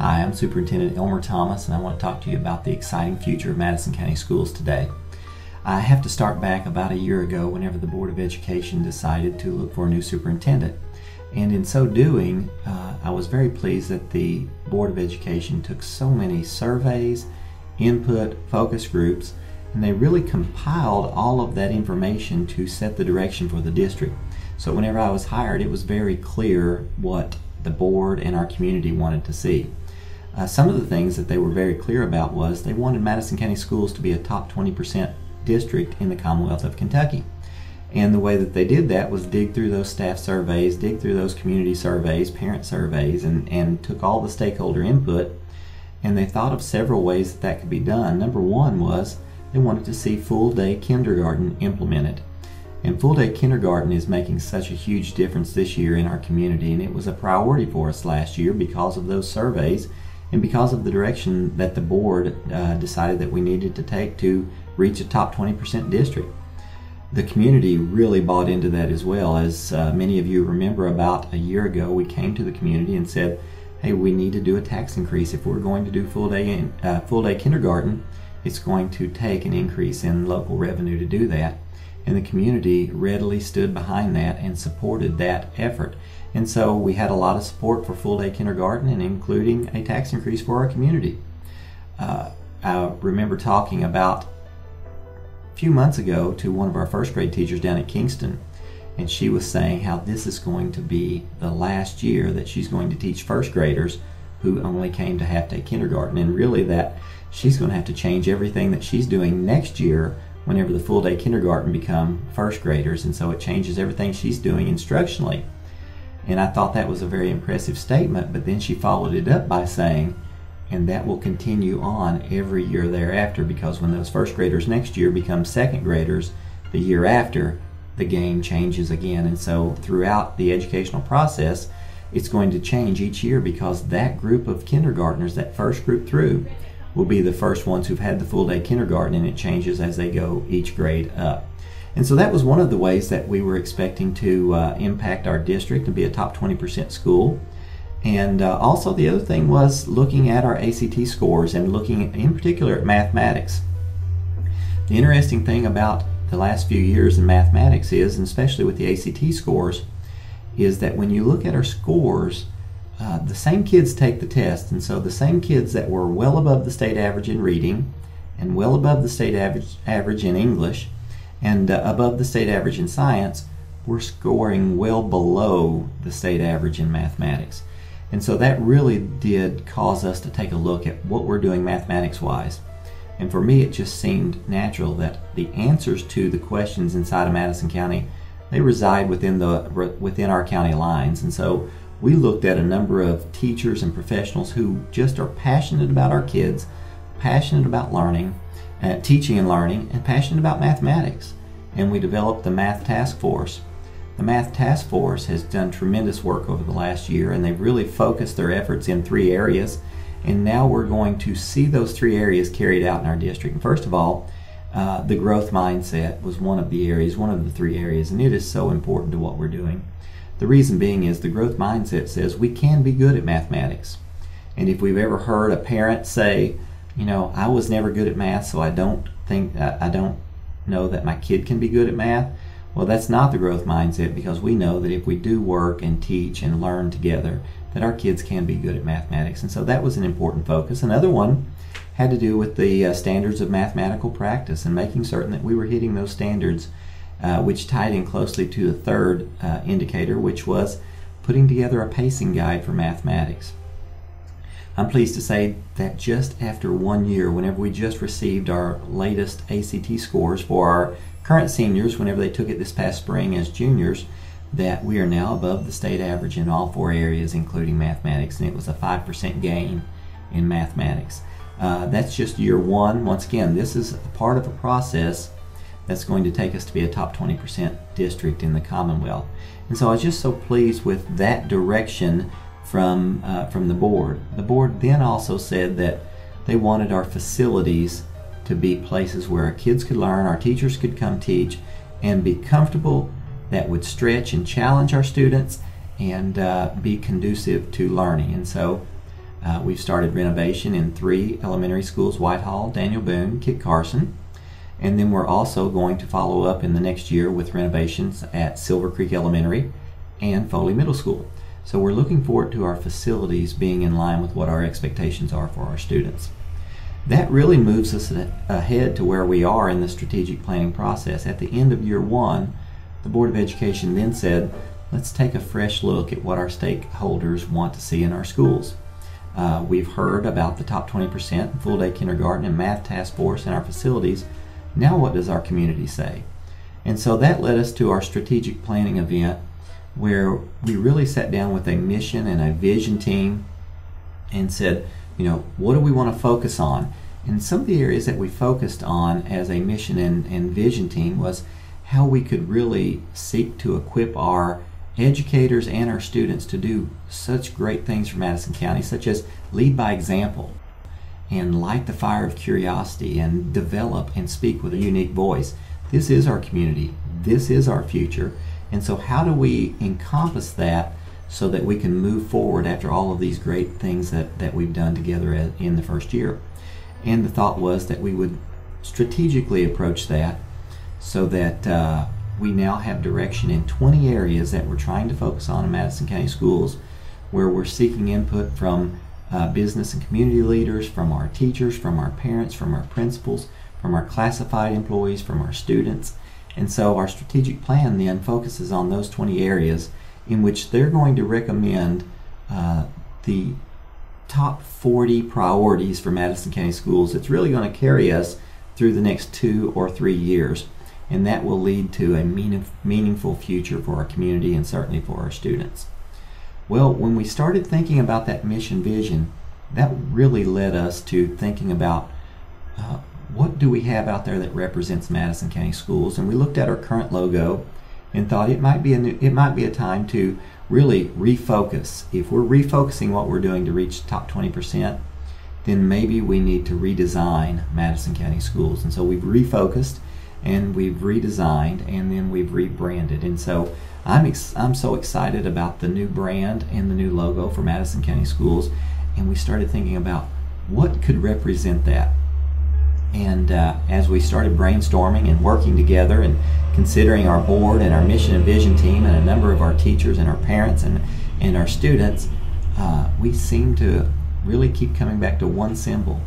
Hi, I'm Superintendent Elmer Thomas, and I want to talk to you about the exciting future of Madison County Schools today. I have to start back about a year ago whenever the Board of Education decided to look for a new superintendent. And in so doing, I was very pleased that the Board of Education took so many surveys, input, focus groups, and they really compiled all of that information to set the direction for the district. So whenever I was hired, it was very clear what the board and our community wanted to see. Some of the things that they were very clear about was they wanted Madison County Schools to be a top 20% district in the Commonwealth of Kentucky. And the way that they did that was dig through those staff surveys, dig through those community surveys, parent surveys, and took all the stakeholder input, and they thought of several ways that that could be done. Number one was they wanted to see full-day kindergarten implemented. And full-day kindergarten is making such a huge difference this year in our community, and it was a priority for us last year because of those surveys and because of the direction that the board decided that we needed to take to reach a top 20% district. The community really bought into that as well. As many of you remember, about a year ago we came to the community and said, hey, we need to do a tax increase. If we're going to do full-day kindergarten, it's going to take an increase in local revenue to do that. And the community readily stood behind that and supported that effort. And so we had a lot of support for full-day kindergarten, and including a tax increase for our community. I remember talking about a few months ago to one of our first grade teachers down at Kingston, and she was saying how this is going to be the last year that she's going to teach first graders who only came to half-day kindergarten, and really that she's going to have to change everything that she's doing next year whenever the full-day kindergarten become first graders, and so it changes everything she's doing instructionally. And I thought that was a very impressive statement, but then she followed it up by saying, and that will continue on every year thereafter, because when those first graders next year become second graders, the year after, the game changes again. And so throughout the educational process, it's going to change each year, because that group of kindergartners, that first group through, will be the first ones who've had the full-day kindergarten, and it changes as they go each grade up. And so that was one of the ways that we were expecting to impact our district and be a top 20% school. And also the other thing was looking at our ACT scores and looking in particular at mathematics. The interesting thing about the last few years in mathematics is, and especially with the ACT scores, is that when you look at our scores, the same kids take the test, and so the same kids that were well above the state average in reading and well above the state average in English and above the state average in science were scoring well below the state average in mathematics. And so that really did cause us to take a look at what we're doing mathematics-wise. And for me, it just seemed natural that the answers to the questions inside of Madison County, they reside within our county lines. And so we looked at a number of teachers and professionals who just are passionate about our kids, passionate about learning, teaching and learning, and passionate about mathematics. And we developed the Math Task Force. The Math Task Force has done tremendous work over the last year, and they've really focused their efforts in 3 areas. And now we're going to see those 3 areas carried out in our district. And first of all, the growth mindset was one of the areas, one of the 3 areas, and it is so important to what we're doing. The reason being is the growth mindset says we can be good at mathematics. And if we've ever heard a parent say, you know, I was never good at math, so I don't know that my kid can be good at math. Well, that's not the growth mindset, because we know that if we do work and teach and learn together, that our kids can be good at mathematics. And so that was an important focus. Another one had to do with the standards of mathematical practice and making certain that we were hitting those standards, which tied in closely to the third indicator, which was putting together a pacing guide for mathematics. I'm pleased to say that just after 1 year, whenever we just received our latest ACT scores for our current seniors, whenever they took it this past spring as juniors, that we are now above the state average in all 4 areas, including mathematics, and it was a 5% gain in mathematics. That's just year 1. Once again, this is a part of a process that's going to take us to be a top 20% district in the Commonwealth. And so I was just so pleased with that direction from the board. The board then also said that they wanted our facilities to be places where our kids could learn, our teachers could come teach, and be comfortable, that would stretch and challenge our students, and be conducive to learning. And so We've started renovation in 3 elementary schools: Whitehall, Daniel Boone, Kit Carson. And then we're also going to follow up in the next year with renovations at Silver Creek Elementary and Foley Middle School. So we're looking forward to our facilities being in line with what our expectations are for our students. That really moves us ahead to where we are in the strategic planning process. At the end of year 1, the Board of Education then said, let's take a fresh look at what our stakeholders want to see in our schools. We've heard about the top 20% in full-day kindergarten and math task force in our facilities. Now what does our community say? And so that led us to our strategic planning event, where we really sat down with a mission and a vision team and said, what do we want to focus on? And some of the areas that we focused on as a mission and vision team was how we could really seek to equip our educators and our students to do such great things for Madison County, such as lead by example and light the fire of curiosity and develop and speak with a unique voice. This is our community. This is our future. And so how do we encompass that so that we can move forward after all of these great things that we've done together in the first year? And the thought was that we would strategically approach that so that we now have direction in 20 areas that we're trying to focus on in Madison County Schools, where we're seeking input from business and community leaders, from our teachers, from our parents, from our principals, from our classified employees, from our students. And so our strategic plan then focuses on those 20 areas in which they're going to recommend the top 40 priorities for Madison County Schools. It's really going to carry us through the next 2 or 3 years, and that will lead to a meaningful future for our community and certainly for our students. Well, when we started thinking about that mission vision, that really led us to thinking about what do we have out there that represents Madison County Schools. And we looked at our current logo and thought it might be a time to really refocus. If we're refocusing what we're doing to reach the top 20%, then maybe we need to redesign Madison County Schools. And so we've refocused and we've redesigned and then we've rebranded. And so I'm so excited about the new brand and the new logo for Madison County Schools, and we started thinking about what could represent that. And as we started brainstorming and working together and considering our board and our mission and vision team and a number of our teachers and our parents and our students, we seemed to really keep coming back to one symbol,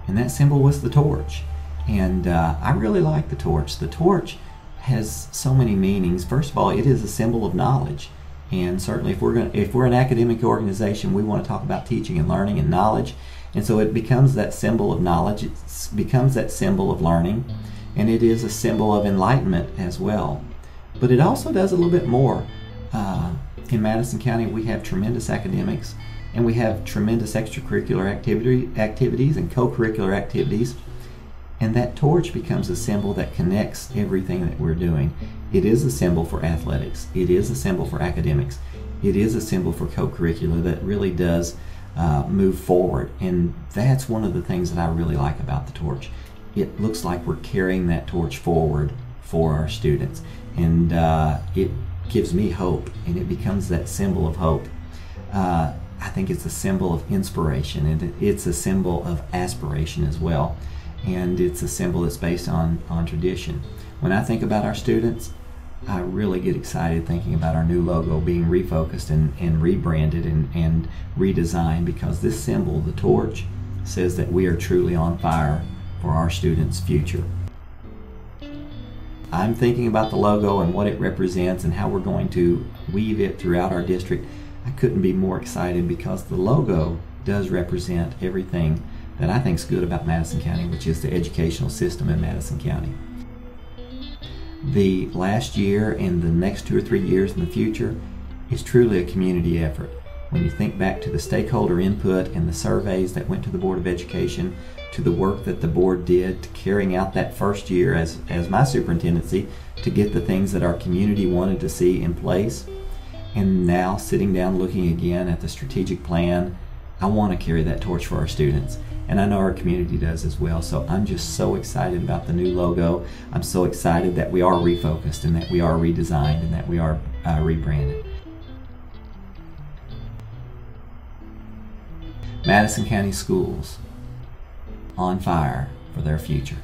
and that symbol was the torch. And I really like the torch. The torch has so many meanings. First of all, it is a symbol of knowledge, and certainly if we're an academic organization, we want to talk about teaching and learning and knowledge, and so it becomes that symbol of knowledge. It becomes that symbol of learning, and it is a symbol of enlightenment as well. But it also does a little bit more. In Madison County, we have tremendous academics, and we have tremendous extracurricular activities and co-curricular activities. And that torch becomes a symbol that connects everything that we're doing. It is a symbol for athletics. It is a symbol for academics. It is a symbol for co-curricular that really does move forward. And that's one of the things that I really like about the torch. It looks like we're carrying that torch forward for our students. And it gives me hope, and it becomes that symbol of hope. I think it's a symbol of inspiration, and it's a symbol of aspiration as well. And it's a symbol that's based on tradition. When I think about our students, I really get excited thinking about our new logo being refocused and rebranded and redesigned, because this symbol, the torch, says that we are truly on fire for our students' future. I'm thinking about the logo and what it represents and how we're going to weave it throughout our district. I couldn't be more excited, because the logo does represent everything that I think is good about Madison County, which is the educational system in Madison County. The last year and the next 2 or 3 years in the future is truly a community effort. When you think back to the stakeholder input and the surveys that went to the Board of Education, to the work that the board did, to carrying out that first year as my superintendency to get the things that our community wanted to see in place, and now sitting down looking again at the strategic plan, I want to carry that torch for our students. And I know our community does as well. So I'm just so excited about the new logo. I'm so excited that we are refocused and that we are redesigned and that we are rebranded. Madison County Schools, on fire for their future.